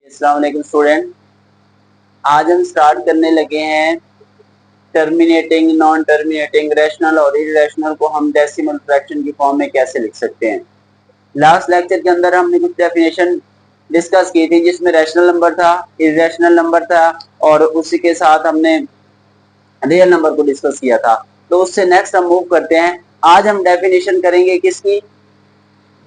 अस्सलाम वालेकुम स्टूडेंट। आज हम स्टार्ट करने लगे हैं टर्मिनेटिंग, नॉन टर्मिनेटिंग, रैशनल और इरेशनल को हम डेसिमल फ्रैक्शन की फॉर्म में कैसे लिख सकते हैं। लास्ट लेक्चर के अंदर हमने कुछ डेफिनेशन डिस्कस की थी जिसमें रैशनल नंबर था, इरेशनल नंबर था और उसी के साथ हमने रियल नंबर को डिस्कस किया था। तो उससे नेक्स्ट हम मूव करते हैं। आज हम डेफिनेशन करेंगे किसकी,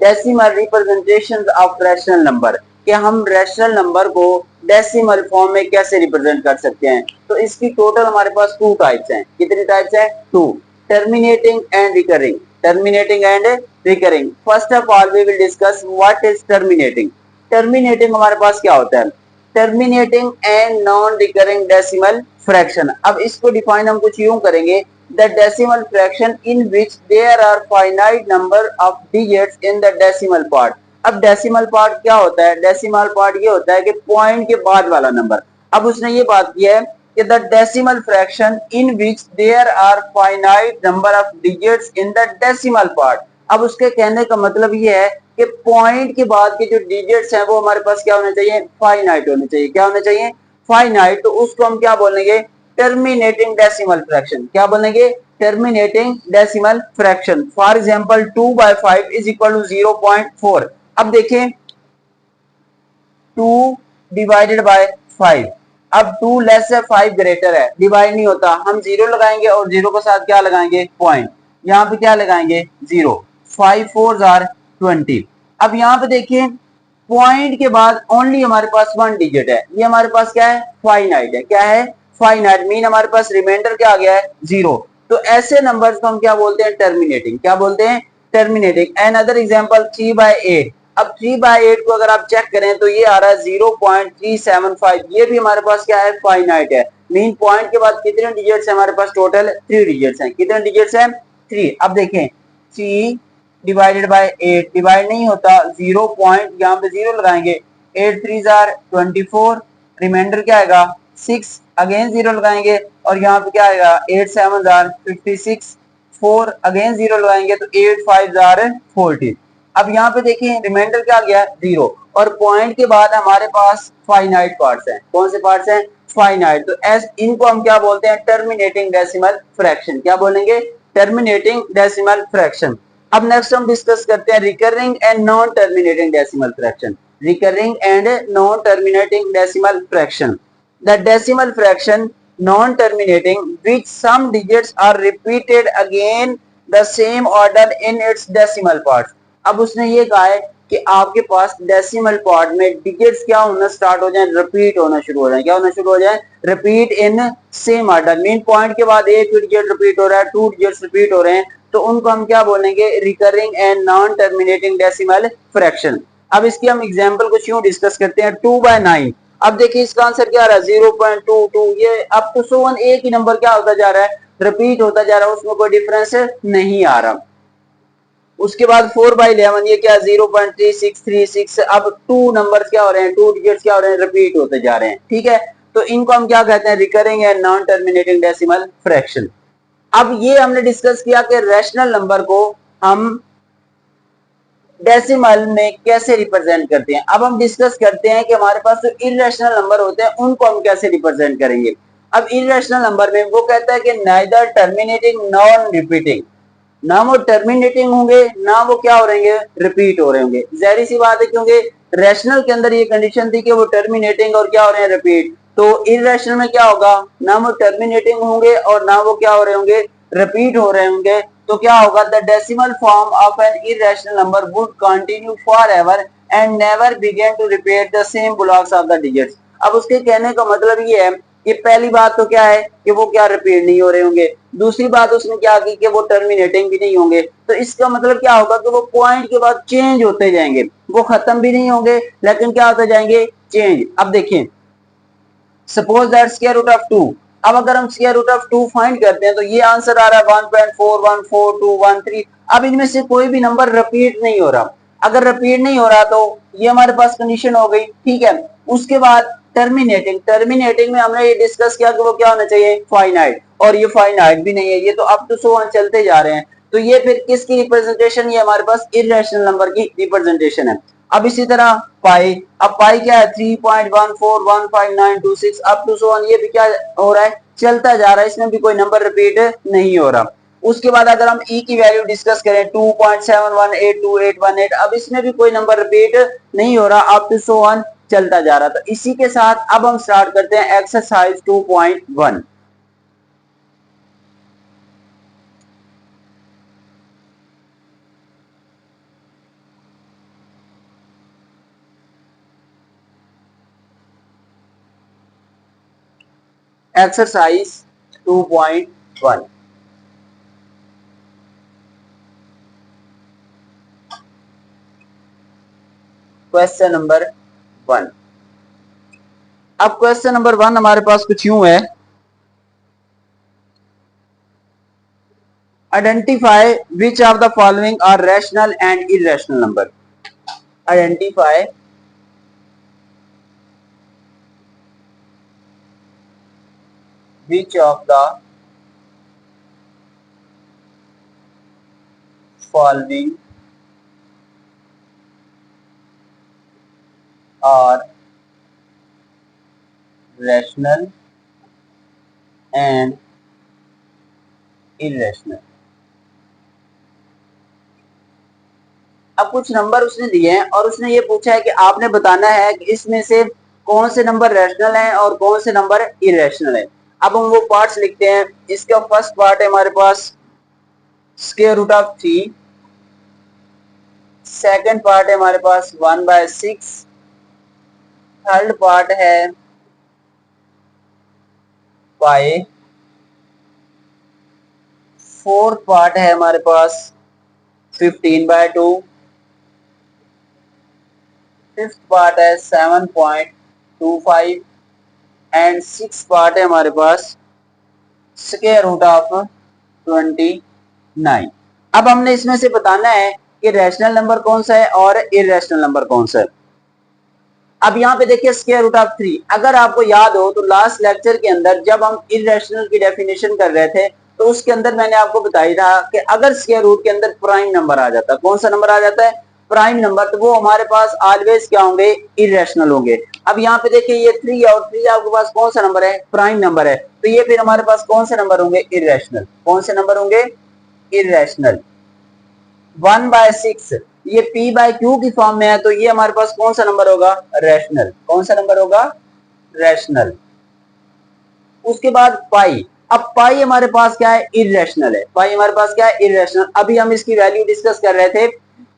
decimal representation of rational number, कि हम रैशनल नंबर को डेसिमल फॉर्म में कैसे रिप्रेजेंट कर सकते हैं। तो इसकी टोटल हमारे पास टू टाइप्स हैं। कितनी टाइप्स हैं? Two, terminating and recurring. Terminating and recurring. First of all we will discuss what is terminating. Terminating हमारे पास क्या होता है? Terminating and non recurring decimal fraction. अब इसको डिफाइन हम कुछ यूं करेंगे, the decimal fraction in which there are finite number of digits in the decimal part। अब डेसिमल पार्ट क्या होता है? डेसिमल पार्ट ये होता है कि पॉइंट के बाद वाला नंबर। अब उसने ये बात की है कि the decimal fraction in which there are finite number of digits in the decimal part. अब उसके कहने का मतलब ये है कि पॉइंट के बाद के जो डिजिट्स हैं वो हमारे पास क्या होने चाहिए? फाइनाइट होने चाहिए। क्या होने चाहिए? फाइनाइट। तो उसको हम क्या बोलेंगे? Terminating decimal fraction. क्या बोलेंगे? Terminating decimal fraction. For example 2/5 is equal to 0.4। अब देखें 2 डिवाइडेड बाय 5। अब 2 लेस है 5 ग्रेटर है, डिवाइड नहीं होता। हम जीरो लगाएंगे और जीरो के साथ क्या लगाएंगे? पॉइंट। यहाँ पे क्या लगाएंगे? जीरो। 5 4 आर 20। अब यहाँ पे देखिए पॉइंट के बाद ओनली हमारे पास वन डिजिट है। ये हमारे पास क्या है? फाइनाइट है। क्या है? फाइनाइट। मीन हमारे पास रिमाइंडर क्या आ गया है? जीरो। तो ऐसे नंबर्स को हम क्या बोलते हैं? टर्मिनेटिंग। क्या बोलते हैं? टर्मिनेटिंग। And other example 3/8। अब 3/8 को अगर आप चेक करें तो ये आ रहा है 0.375। ये भी हमारे पास क्या है? फाइनाइट है। मीन पॉइंट के बाद कितने डिजिट्स है हमारे पास? टोटल 3 डिजिट्स हैं। कितने डिजिट्स हैं? 3। अब देखें 3 डिवाइडेड बाय 8, डिवाइड नहीं होता। 0 पॉइंट, यहाँ पे 0 लगाएंगे। 8 3 आर 24, रिमाइंडर क्या आएगा? 6। अगेन 0 लगाएंगे और यहाँ पे क्या आएगा? 8 7 आर 56, 4 अगेन 0 लगाएंगे तो 8 5 आर 40। अब यहाँ पे देखिए रिमाइंडर क्या आ गया? 0। और पॉइंट के बाद हमारे पास फाइनाइट पार्ट्स हैं। कौन से पार्ट्स हैं? फाइनाइट। तो एस इनको हम क्या बोलते हैं? Terminating decimal fraction. क्या बोलेंगे? Terminating decimal fraction. अब नेक्स्ट हम डिस्कस करते हैं recurring and non terminating decimal fraction. Recurring and non terminating decimal fraction. The decimal fraction non terminating which some digits are repeated again the same order in its decimal parts। अब उसने ये कहा है कि आपके पास decimal part में digits क्या होना स्टार्ट हो जाए? रिपीट होना शुरू हो जाए। क्या होना शुरू हो जाए? Repeat in same order. Mean point के बाद एक डिजिट रिपीट हो रहा है, टू डिजिट्स रिपीट हो रहे हैं, तो उनको हम क्या बोलेंगे? Recurring and non terminating decimal fraction. अब इसकी हम एग्जांपल कुछ यूं डिस्कस करते हैं। 2/9। अब देखिए इसका आंसर क्या आ रहा है? 0.22। ये अब तो 101 एक ही नंबर क्या होता जा रहा है? रिपीट होता जा रहा है, उसमें कोई डिफरेंस नहीं आ रहा। उसके बाद 4/11, ये क्या? 0.3636। अब टू नंबर क्या हो रहे हैं? टू डिजिट्स क्या हो रहे हैं? रिपीट होते जा रहे हैं। ठीक है, तो इनको हम क्या कहते हैं? Recurring and non terminating decimal fraction. अब ये हमने डिस्कस किया कि रैशनल नंबर को हम डेसिमल में कैसे रिप्रेजेंट करते हैं। अब हम डिस्कस करते हैं कि हमारे पास जो इरेशनल नंबर होते हैं उनको हम कैसे रिप्रेजेंट करेंगे। अब इरेशनल नंबर में वो कहता है कि नाइदर टर्मिनेटिंग नॉन रिपीटिंग। ना वो टर्मिनेटिंग होंगे ना वो क्या हो रहेंगे? रिपीट हो रहे होंगे। जाहिर सी बात है क्योंकि रैशनल के अंदर ये कंडीशन थी कि वो टर्मिनेटिंग और क्या हो रहे हैं? रिपीट। तो इरेशनल में क्या होगा? ना वो टर्मिनेटिंग होंगे और ना वो क्या हो रहे होंगे? रिपीट हो रहे होंगे। तो क्या होगा? The decimal form of an irrational number would continue forever and never begin to repeat the same blocks of the digits. अब उसके कहने का मतलब ये है कि पहली बात तो क्या है कि वो क्या रिपीट नहीं हो रहे होंगे। दूसरी बात उसने क्या की कि वो टर्मिनेटिंग भी नहीं होंगे। तो इसका मतलब क्या होगा कि वो पॉइंट के बाद चेंज होते जाएंगे। वो खत्म भी नहीं होंगे लेकिन क्या होते जाएंगे? चेंज। अब देखिए suppose that square root of 2। अब अगर हम स्क्वायर रूट ऑफ 2 फाइंड करते हैं तो ये आंसर आ रहा है 1.414213। अब इनमें से कोई भी नंबर रिपीट नहीं हो रहा। अगर रिपीट नहीं हो रहा तो ये हमारे पास कंडीशन हो गई। ठीक है, उसके बाद टर्मिनेटिंग। टर्मिनेटिंग में हमने ये डिस्कस किया कि वो क्या होना चाहिए? फाइनाइट। और ये फाइनाइट भी नहीं है, ये तो अप टू सो ऑन चलते जा रहे हैं। तो ये फिर किसकी रिप्रेजेंटेशन? ये हमारे पास इरेशनल नंबर की रिप्रेजेंटेशन है। अब इसी तरह पाई, अब पाई क्या है 3.141596 अप टू सो ऑन, ये भी क्या हो रहा है, चलता जा रहा है, इसमें भी कोई नंबर रिपीट नहीं हो रहा। उसके बाद अगर हम ई की वैल्यू डिस्कस करें 2.718218, अब इसमें भी कोई नंबर रिपीट नहीं हो रहा, अप टू सो ऑन चलता जा रहा। तो इसी के साथ अब हम स्टार्ट करते हैं एक्सरसाइज 2.1। एक्सरसाइज 2.1। Question number 1। अब क्वेश्चन नंबर 1 हमारे पास कुछ यूं है, identify which of the following are rational and irrational number. Identify which of the following are rational and irrational। अब कुछ नंबर उसने दिए हैं और उसने ये पूछा है कि आपने बताना है कि इसमें से कौन से नंबर रैशनल हैं और कौन से नंबर इरेशनल हैं। अब हम वो पार्ट्स लिखते हैं। इसका फर्स्ट पार्ट है हमारे पास square root of 3, second part है हमारे पास 1/6, थर्ड पार्ट है पाई, फोर्थ पार्ट है हमारे पास 15/2, फिफ्थ पार्ट है 7.25 एंड सिक्स पार्ट है हमारे पास स्क्वायर रूट ऑफ 29। अब हमने इसमें से बताना है कि रैशनल नंबर कौन सा है और इरेशनल नंबर कौन सा है। अब यहाँ पे देखिए स्क्वायर रूट ऑफ 3, अगर आपको याद हो तो लास्ट लेक्चर के अंदर जब हम इरेशनल की डेफिनेशन कर रहे थे तो उसके अंदर मैंने आपको बताया था कि अगर स्क्वायर रूट के अंदर प्राइम नंबर आ जाता है, कौन सा नंबर आ जाता है, प्राइम नंबर, तो वो हमारे पास ऑलवेज क्या होंगे, इरेशनल होंगे। अब यहाँ पे देखिए ये 3 और 3 आपके पास कौन सा नंबर है, प्राइम नंबर है, तो ये फिर हमारे पास कौन से नंबर होंगे, इरेशनल। कौन से नंबर होंगे, इरेशनल। 1/6 ये p बाय क्यू की फॉर्म में है, तो ये हमारे पास कौन सा नंबर होगा, रैशनल। कौन सा नंबर होगा, रैशनल। उसके बाद पाई, अब पाई हमारे पास क्या है, इरेशनल है। पाई हमारे पास क्या है, इरेशनल। अभी हम इसकी वैल्यू डिस्कस कर रहे थे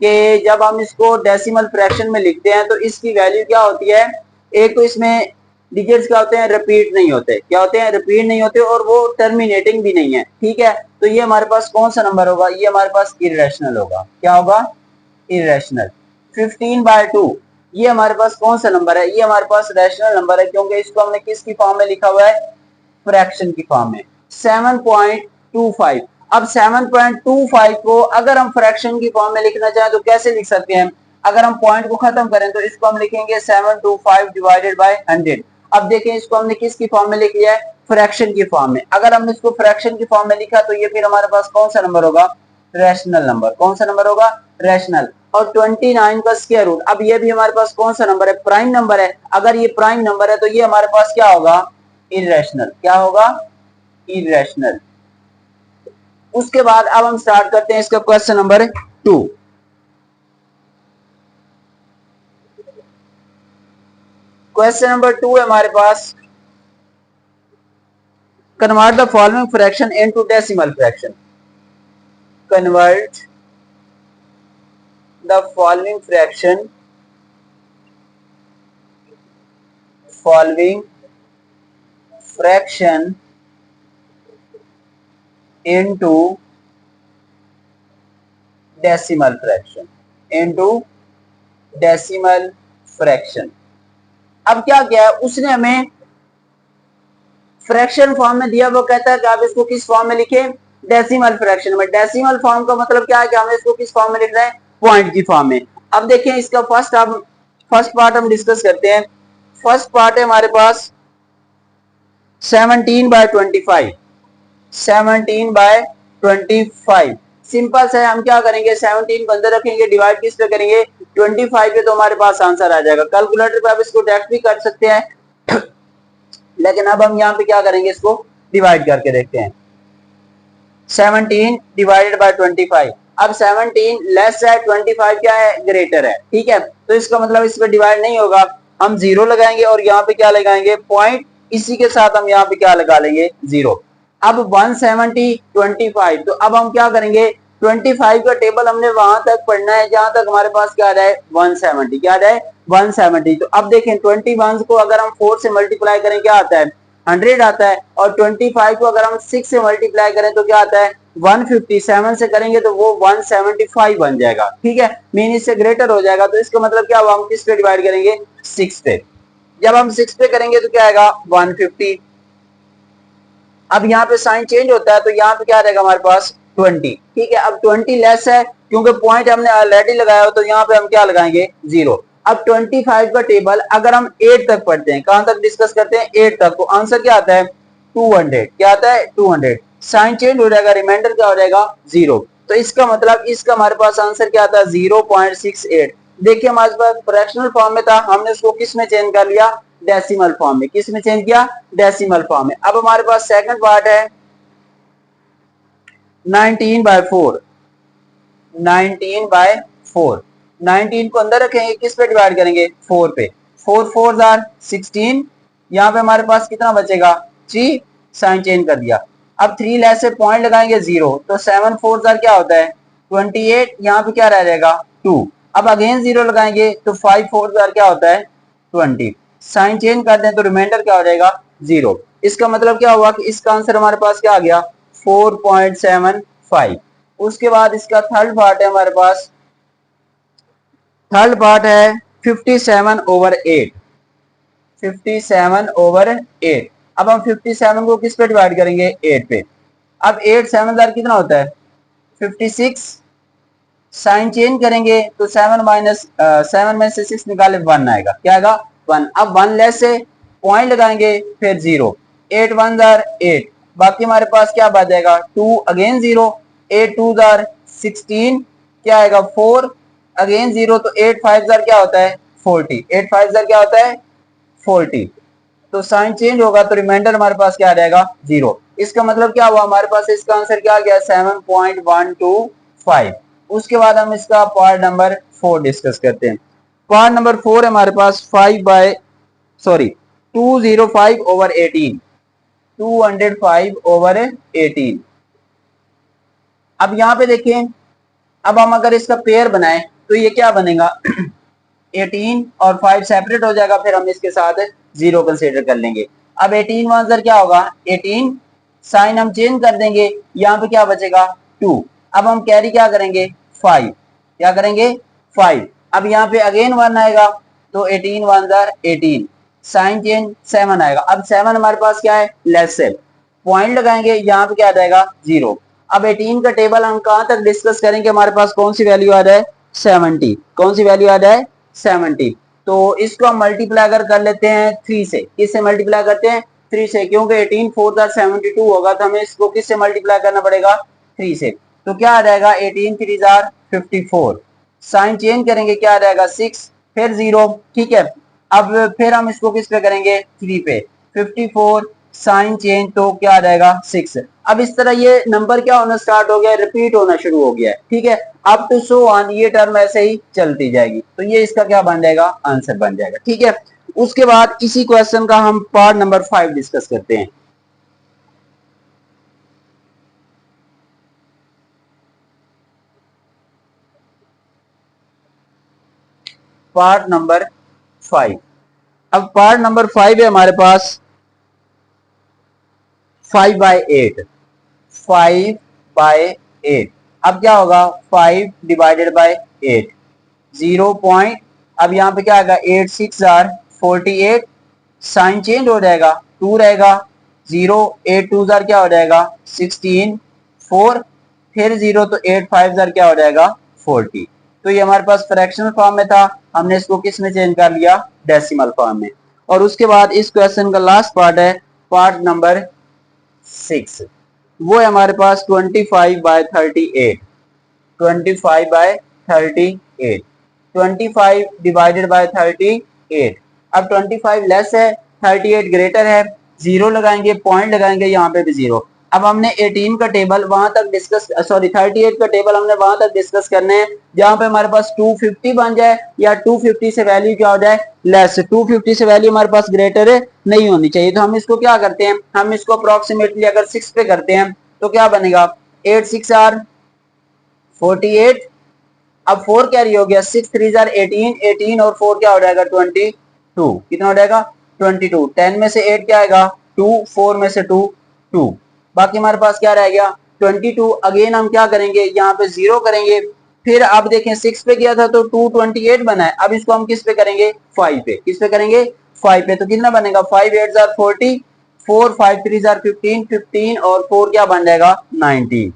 कि जब हम इसको डेसिमल फ्रैक्शन में लिखते हैं तो इसकी वैल्यू क्या होती है, एक तो इसमें डिजिट्स क्या होते हैं, रिपीट नहीं होते, क्या होते हैं, रिपीट नहीं होते, और वो टर्मिनेटिंग भी नहीं है, ठीक है। तो ये हमारे पास कौन सा नंबर होगा, ये हमारे पास इरेशनल होगा। क्या होगा, इरेशनल। 15/2 ये हमारे पास कौन सा नंबर है, ये हमारे पास रैशनल नंबर है, क्योंकि इसको हमने किसकी फॉर्म में लिखा हुआ है, फ्रैक्शन की फॉर्म में। 7.25, अब 7.25 को अगर हम फ्रैक्शन की फॉर्म में लिखना चाहें तो कैसे लिख सकते हैं, अगर हम पॉइंट को खत्म करें तो इसको हम लिखेंगे 725 डिवाइडेड बाय 100। अब देखें इसको हमने किसकी फॉर्म में लिख लिया है, फ्रैक्शन की फॉर्म में। अगर हमने इसको फ्रैक्शन की फॉर्म में लिखा तो ये फिर हमारे पास कौन सा नंबर होगा, रैशनल नंबर। कौन सा नंबर होगा, रैशनल। और 29 का स्क्वायर रूट, अब ये भी हमारे पास कौन सा नंबर है, प्राइम नंबर है। अगर ये प्राइम नंबर है तो ये हमारे पास क्या होगा, इरेशनल। क्या होगा, इरेशनल। उसके बाद अब हम स्टार्ट करते हैं इसका क्वेश्चन नंबर 2। क्वेश्चन नंबर 2 है हमारे पास, convert the following fraction into decimal fraction. Convert the following fraction into decimal fraction, into decimal fraction। अब क्या किया है उसने, हमें फ्रैक्शन फॉर्म में दिया, वो कहता है कि आप इसको किस फॉर्म में लिखें, डेसिमल फ्रैक्शन में। डेसिमल फॉर्म का मतलब क्या है कि हमें इसको किस फॉर्म में लिखना है, पॉइंट की फॉर्म में। अब देखें इसका फर्स्ट पार्ट हम डिस्कस करते हैं। फर्स्ट पार्ट है हमारे पास 17/25, 17/25। सिंपल से हम क्या करेंगे, 17 को अंदर रखेंगे, डिवाइड किस पे करेंगे, 25 पे तो हमारे पास आंसर आ जाएगा। कैलकुलेटर पे आप इसको डायरेक्ट भी कर सकते हैं लेकिन अब हम यहाँ पे क्या करेंगे, इसको डिवाइड करके देखते हैं। 17 डिवाइडेड बाय 25। अब 17 लेस है, 25 क्या है, ग्रेटर है। ठीक है, तो इसका मतलब इस पे डिवाइड नहीं होगा, हम जीरो लगाएंगे और यहाँ पे क्या लगाएंगे, पॉइंट, इसी के साथ हम यहाँ पे क्या लगा लेंगे, जीरो। अब 170 25, तो अब हम क्या करेंगे, 25 का टेबल हमने वहां तक पढ़ना है जहां तक हमारे पास क्या आ रहा है, 170। क्या आ रहा है, 170। तो अब देखें 21 को अगर हम 4 से मल्टीप्लाई करें क्या आता है, 100 आता है, और 25 को अगर हम 6 से मल्टीप्लाई करें तो क्या आता है, 157 से करेंगे तो वो 175 बन जाएगा। ठीक है, मीन इससे ग्रेटर हो जाएगा। तो इसका मतलब क्या हुआ, हम किस पे डिवाइड करेंगे, 6 पे। जब हम 6 पे करेंगे तो क्या आएगा, 150। अब यहाँ पे साइन चेंज होता है तो यहाँ पे क्या रहेगा हमारे पास, 20। ठीक है, अब 20 लेस है क्योंकि पॉइंट हमने ऑलरेडी लगाया हो, तो यहाँ पे हम क्या लगाएंगे, जीरो। अब 25 का टेबल अगर हम 8 तक पढ़ते हैं, कहां तक डिस्कस करते हैं, 8 तक, तो आंसर क्या आता है, 200। क्या आता है, 200। साइन चेंज हो जाएगा, रिमाइंडर क्या हो जाएगा, जीरो। तो इसका मतलब इसका हमारे पास आंसर क्या आता है, 0.68। देखिए हमारे पास फ्रैक्शनल फॉर्म में था, हमने उसको किस में चेंज कर लिया, डेसिमल फॉर्म में। किस में चेंज किया, डेसिमल फॉर्म में। अब हमारे पास सेकंड पार्ट है 19/4। 19/4, 19 को अंदर रखेंगे, किस पे डिवाइड करेंगे, 4 पे। 4 4 जार 16, यहाँ पे हमारे पास कितना बचेगा, 3। साइन चेंज कर दिया। अब 3 लेस से पॉइंट लगाएंगे 0, तो 7 4 जार क्या होता है, 28। यहाँ पे क्या रह जाएगा, 2। अब अगेन 0 लगाएंगे तो 5 4 जार क्या होता है, 20। साइन चेंज कर दें तो रिमाइंडर क्या हो जाएगा, 0। इसका मतलब क्या हुआ कि इसका आंसर हमारे पास क्या आ गया, 4.75। उसके बाद इसका थर्ड पार्ट है हमारे पास, थर्ड पार्ट है 57/8। 57/8। अब हम 57 को किस पे डिवाइड करेंगे, 8 पे। अब 8 7 दार कितना होता है, 56। साइन चेंज करेंगे तो 7 में से 6 निकाले 1 आएगा। क्या आएगा, 1। अब 1 लेस से पॉइंट लगाएंगे फिर 0। 8 1 जार 8, बाकी हमारे पास क्या बच जाएगा, 2 अगेन 0। 8 2 जार 16, क्या आएगा, 4 अगेन 0। तो 8 5 जार क्या होता है, 40। 8 5 जार क्या होता है, 40। तो साइन चेंज होगा तो रिमाइंडर हमारे पास क्या आ जाएगा, 0। इसका मतलब क्या हुआ, हमारे पास इसका आंसर क्या आ गया, 7.125। उसके बाद हम इसका पार्ट नंबर 4 डिस्कस करते हैं। पार्ट नंबर 4 है हमारे पास 205/18। 205/18। अब यहाँ पे देखें, अब हम अगर इसका पेयर बनाए तो ये क्या बनेगा 18 और 5 सेपरेट हो जाएगा, फिर हम इसके साथ 0 कंसीडर कर लेंगे। अब 18 1 क्या होगा, 18। साइन हम चेंज कर देंगे, यहाँ पे क्या बचेगा, 2। अब हम कैरी क्या करेंगे, 5। क्या करेंगे, 5। अब यहाँ पे अगेन 1 आएगा तो 18 1 18। साइन चेंज 7 आएगा। अब 7 हमारे पास क्या है, लेस है, पॉइंट लगाएंगे, यहाँ पे क्या आ जाएगा, 0। अब 18 का टेबल हम कहां तक डिस्कस करेंगे, हमारे पास कौन सी वैल्यू आ रहा है, 70। कौन सी वैल्यू आ रहा है, 70। तो इसको हम मल्टीप्लाई अगर कर लेते हैं 3 से, किससे मल्टीप्लाई करते हैं, 3 से, क्योंकि 18 4 72 होगा, तो हमें इसको किससे मल्टीप्लाई करना पड़ेगा, 3 से। तो क्या आ जाएगा, 18 3 54। साइन चेंज करेंगे, क्या आ जाएगा, 6 फिर 0। ठीक है, अब फिर हम इसको किस पे करेंगे, 3 पे। 54 साइन चेंज तो क्या आ जाएगा, 6। अब इस तरह ये नंबर क्या होना स्टार्ट हो गया, रिपीट होना शुरू हो गया है। ठीक है, अप टू सो ऑन, ये टर्म ऐसे ही चलती जाएगी। तो ये इसका क्या बन जाएगा, आंसर बन जाएगा। ठीक है, उसके बाद इसी क्वेश्चन का हम पार्ट नंबर 5 डिस्कस करते हैं। Part number 5। अब पार्ट नंबर 5 है हमारे पास 5/8। 5/8। अब क्या होगा, 5 डिवाइडेड बाय 8, 0 पॉइंट। अब यहाँ पे क्या आएगा, 8 6 48। साइन चेंज हो जाएगा, 2 रहेगा, 0। 8 2 क्या हो जाएगा, 16 4 फिर 0। तो 8 5 क्या हो जाएगा, 40। तो ये हमारे पास फ्रैक्शनल फॉर्म में था, हमने इसको किस में चेंज कर लिया, डेसिमल फॉर्म में। और उसके बाद इस क्वेश्चन का लास्ट पार्ट है पार्ट नंबर 6। वो है हमारे पास 25/38। 25/38। 25 डिवाइडेड बाय 38। अब 25 लेस है, 38 ग्रेटर है, जीरो लगाएंगे, पॉइंट लगाएंगे, यहाँ पे भी जीरो। अब हमने 18 का टेबल वहां तक डिस्कस, सॉरी 38 का टेबल हमने वहां तक डिस्कस करने हैं जहां पे हमारे पास 250 बन जाए या 250 से वैल्यू क्या हो जाए, लेस। 250 से वैल्यू हमारे पास ग्रेटर है नहीं होनी चाहिए, तो हम इसको क्या करते हैं, हम इसको अप्रोक्सीमेटली अगर 6 पे करते हैं तो क्या बनेगा, 8 6 आर 48। अब 4 कैरी हो गया, 6 3 जार 18, 18 और 4 क्या हो जाएगा 22। कितना हो जाएगा 22। 10 में से 8 क्या आएगा 2, 4 में से 2 2, बाकी हमारे पास क्या रह गया 22। अगेन हम क्या करेंगे, यहाँ पे जीरो करेंगे, फिर आप देखें 6 पे किया था तो 228 बना है। अब इसको हम किस पे करेंगे 5 पे, किस पे करेंगे 5 पे, तो कितना बनेगा 5 8 जार 40, 4 5 3 जार 15, 15 और 4 क्या बन जाएगा 19।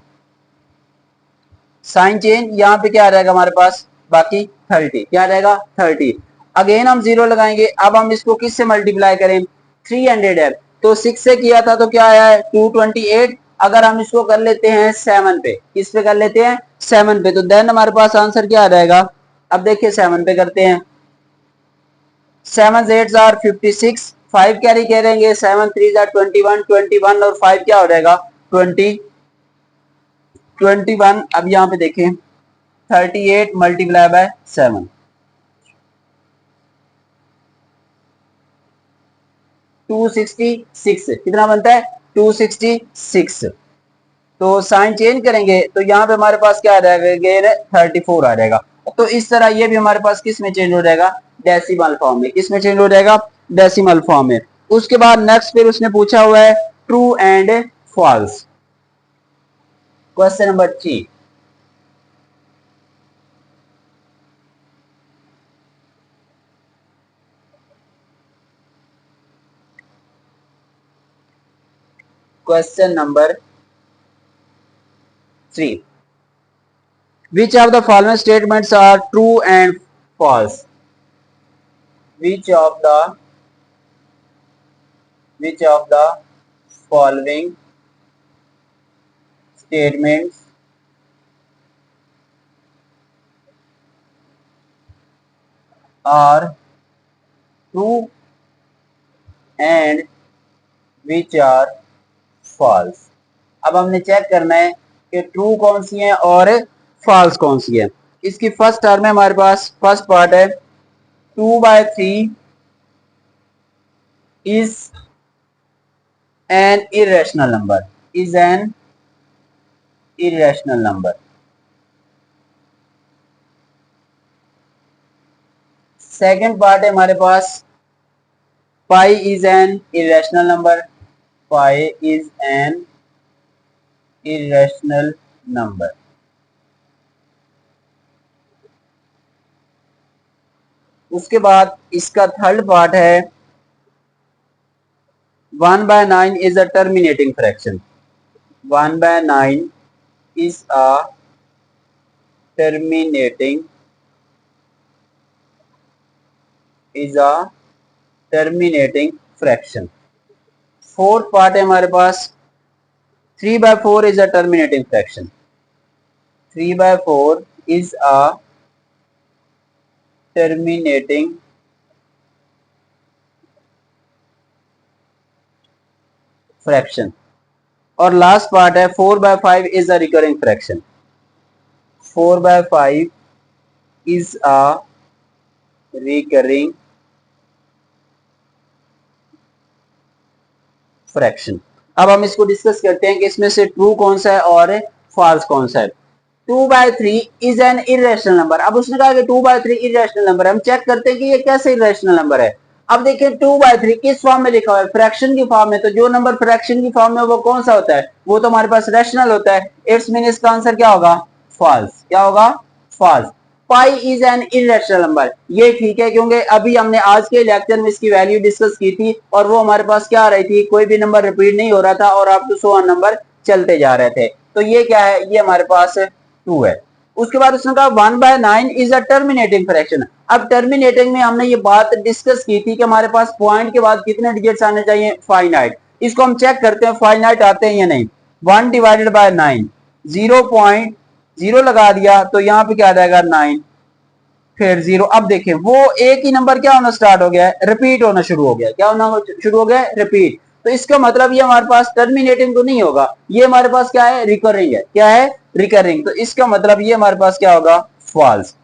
साइन चेंज, यहाँ पे क्या रहेगा हमारे पास बाकी 30, क्या रहेगा 30। अगेन हम जीरो लगाएंगे, अब हम इसको किससे मल्टीप्लाई करें, 300 है तो 6 से किया था तो क्या आया है 228। अगर हम इसको कर लेते हैं 7 पे, किस पे कर लेते हैं 7 पे, तो देन हमारे पास आंसर क्या आ जाएगा। अब देखिए 7 पे करते हैं, 7 8 आर 56, 5 कैरी करेंगे, 7 3 आर 21, 21 और 5 क्या हो जाएगा 20 21। अब यहाँ पे देखें 38 मल्टीप्लाई बाय 7, 266 कितना बनता है 266। तो साइन चेंज करेंगे तो यहाँ पे हमारे पास क्या आ जाएगा, गेन 34 आ जाएगा। तो इस तरह ये भी हमारे पास किस में चेंज हो जाएगा, डेसिमल फॉर्म में, किस में चेंज हो जाएगा डेसिमल फॉर्म में। उसके बाद नेक्स्ट फिर उसने पूछा हुआ है true and false. Question number 3, question number 3, which of the following statements are true and false, which of the following statements are true and which are false। अब हमने चेक करना है कि ट्रू कौन सी है और फॉल्स कौन सी है। इसकी फर्स्ट टर्म है हमारे पास, फर्स्ट पार्ट है 2/3 is an irrational number, is an irrational number. Second part है हमारे पास pi is an irrational number, pi is an irrational number. उसके बाद इसका थर्ड पार्ट है 1/9 is a terminating fraction, 1/9 is a terminating fraction। Fourth part है हमारे पास 3/4 is a terminating fraction, 3/4 is a terminating fraction। और लास्ट पार्ट है 4/5 is a recurring fraction, 4/5 is a recurring fraction. अब हम इसको डिस्कस करते हैं कि इसमें से ट्रू कौन सा है और फॉल्स कौन सा है। 2/3 इज एन इरेशनल नंबर। अब उसने कहा कि 2/3 इरेशनल नंबर है, हम चेक करते हैं कि ये कैसे इरेशनल नंबर है। अब देखिए 2/3 किस फॉर्म में लिखा हुआ है, फ्रैक्शन की फॉर्म में, तो जो नंबर फ्रैक्शन की फॉर्म में वो कौन सा होता है, वो तो हमारे पास रैशनल होता है। इट्स मीन इसका आंसर क्या होगा फॉल्स, क्या होगा false. Pi is an irrational number, ये ठीक है क्योंकि अभी हमने आज के लेक्चर में इसकी वैल्यू डिस्कस की थी और वो हमारे पास क्या आ रही थी, कोई भी नंबर रिपीट नहीं हो रहा था और आप तो 100 नंबर चलते जा रहे थे। तो ये क्या है, ये हमारे पास टू है। उसके बाद उसने कहा 1/9 इज अ टर्मिनेटिंग फ्रैक्शन। अब टर्मिनेटिंग में हमने ये बात डिस्कस की थी कि हमारे पास पॉइंट के बाद कितने डिजिट्स आने चाहिए फाइनाइट। इसको हम चेक करते हैं फाइनाइट आते हैं या नहीं। 1/9 0.0 लगा दिया तो यहाँ पे क्या आ जाएगा 9, फिर 0। अब देखें वो एक ही नंबर क्या होना स्टार्ट हो गया है, रिपीट होना शुरू हो गया है। क्या होना शुरू हो गया है, रिपीट। तो इसका मतलब ये हमारे पास टर्मिनेटिंग तो नहीं होगा, ये हमारे पास क्या है, रिकरिंग है। क्या है, रिकरिंग। तो इसका मतलब ये हमारे पास क्या होगा, false.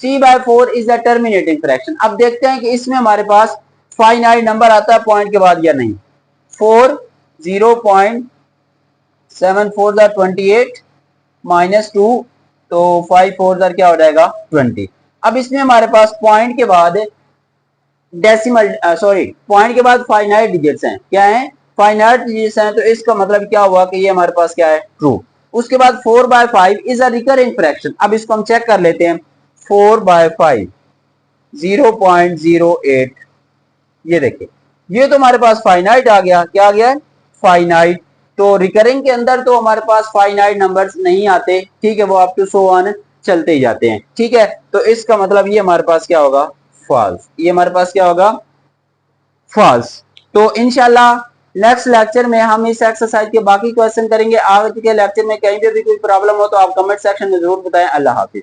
3/4 is the terminating fraction. अब देखते हैं कि इसमें हमारे पास फाइनाइट नंबर आता है पॉइंट के बाद या नहीं। 4 0.7 4 28 -2, तो 5 4 क्या हो जाएगा 20। अब इसमें हमारे पास पॉइंट के बाद डेसिमल सॉरी पॉइंट के बाद फाइनाइट डिजिट्स हैं। क्या है, फाइनाइट डिजिट्स हैं। तो इसका मतलब क्या हुआ कि ये हमारे पास क्या है, ट्रू। उसके बाद 4/5 इज अ रिकरिंग फ्रैक्शन। अब इसको हम चेक कर लेते हैं। 4/5 0.08, ये देखिए ये तो हमारे पास फाइनाइट आ गया। क्या आ गया है, फाइनाइट। तो रिकरिंग के अंदर तो हमारे पास फाइनाइट नंबर्स नहीं आते, ठीक है, वो अप टू सो ऑन चलते ही जाते हैं। ठीक है, तो इसका मतलब ये हमारे पास क्या होगा, फॉल्स। ये हमारे पास क्या होगा, फॉल्स। तो इंशाल्लाह नेक्स्ट लेक्चर में हम इस एक्सरसाइज के बाकी क्वेश्चन करेंगे। आगे के लेक्चर में कहीं पे भी कोई प्रॉब्लम हो तो आप कमेंट सेक्शन में जरूर बताएं। अल्लाह हाफिज।